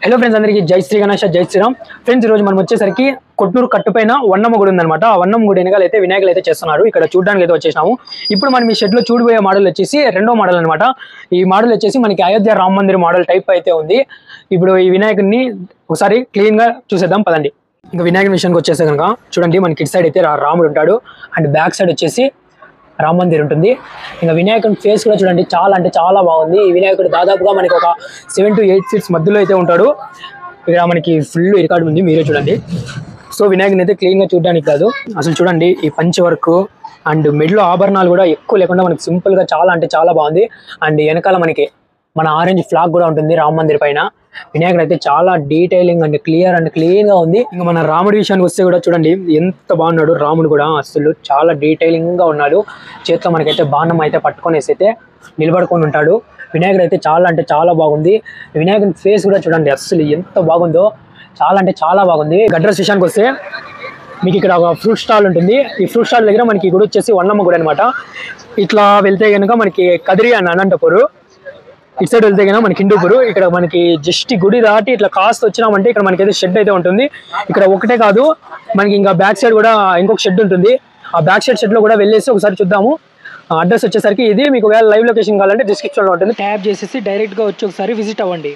Hello friends, అందరికీ జై శ్రీ గణేష్, జై శ్రీరామ్. ఫ్రెండ్స్, ఈ రోజు మనం వచ్చేసరికి కొట్నూరు కట్టుపైన వన్నమ్మ గుడి ఉందన్నమాట. ఆ వన్నమ్మ గుడి వెనకాల అయితే వినాయకులు అయితే చేస్తున్నారు. ఇక్కడ చూడడానికి అయితే వచ్చేసినాము. ఇప్పుడు మనం ఈ షెడ్ లో చూడబోయే మోడల్ వచ్చేసి రెండో మోడల్ అనమాట. ఈ మోడల్ వచ్చేసి మనకి అయోధ్య రామ మందిర్ మోడల్ టైప్ అయితే ఉంది. ఇప్పుడు ఈ వినాయకుడిని ఒకసారి క్లీన్ గా చూసేద్దాం పదండి. ఇంకా వినాయకుడి విషయానికి వచ్చేస్తే కనుక చూడండి, మనకి ఇటు సైడ్ అయితే రాముడు ఉంటాడు అండ్ బ్యాక్ సైడ్ వచ్చేసి రామ మందిర్ ఉంటుంది. ఇంకా వినాయకుడి ఫేస్ కూడా చూడండి, చాలా అంటే చాలా బాగుంది. ఈ వినాయకుడు దాదాపుగా మనకి ఒక 7 to 8 feet మధ్యలో అయితే ఉంటాడు. ఇక్కడ మనకి ఫుల్ రికార్డు ఉంది, మీరే చూడండి. సో వినాయకుడిని అయితే క్లీన్ గా చూడడానికి కాదు, అసలు చూడండి ఈ పంచ్ వర్క్ అండ్ మెడలో ఆభరణాలు కూడా ఎక్కువ లేకుండా మనకి సింపుల్ గా చాలా అంటే చాలా బాగుంది. అండ్ వెనకాల మనకి మన ఆరెంజ్ ఫ్లాగ్ కూడా ఉంటుంది రామ మందిర్ పైన. వినాయకుడు అయితే చాలా detailing and clear and clean గా ఉంది. ఇంకా మన రాముడి విషయానికి వస్తే కూడా చూడండి ఎంత బాగున్నాడు. రాముడు కూడా అసలు చాలా డీటెయిలింగ్ గా ఉన్నాడు. చేతిలో మనకైతే బాణం అయితే పట్టుకొనేసి అయితే నిలబడుకొని ఉంటాడు. వినాయకుడు అయితే చాలా అంటే చాలా బాగుంది. వినాయకుడి ఫేస్ కూడా చూడండి అసలు ఎంత బాగుందో, చాలా అంటే చాలా బాగుంది. అడ్రస్ విషయానికి వస్తే మీకు ఇక్కడ ఒక ఫ్రూట్ స్టాల్ ఉంటుంది. ఈ ఫ్రూట్ స్టాల్ దగ్గర మనకి గుడి వచ్చేసి వన్నమ్మ గుడి అనమాట. ఇట్లా వెళ్తే కనుక మనకి కదిరి అండ్ అనంతపురం, ఇటు సైడ్ వెళ్తే కనుక మనకి హిందూపురు. ఇక్కడ మనకి జస్ట్ గుడి దాటి ఇట్లా కాస్త వచ్చినామంటే ఇక్కడ మనకైతే షెడ్ అయితే ఉంటుంది. ఇక్కడ ఒకటే కాదు, మనకి ఇంకా బ్యాక్ సైడ్ కూడా ఇంకొక షెడ్ ఉంటుంది. ఆ బ్యాక్ సైడ్ షెడ్ లో కూడా వెళ్ళేసి ఒకసారి చూద్దాము. అడ్రస్ వచ్చేసరికి ఇది. మీకు లైవ్ లొకేషన్ కావాలంటే డిస్క్రిప్షన్ లో ఉంటుంది. ట్యాప్ చేసేసి డైరెక్ట్ గా వచ్చి ఒకసారి విజిట్ అవ్వండి.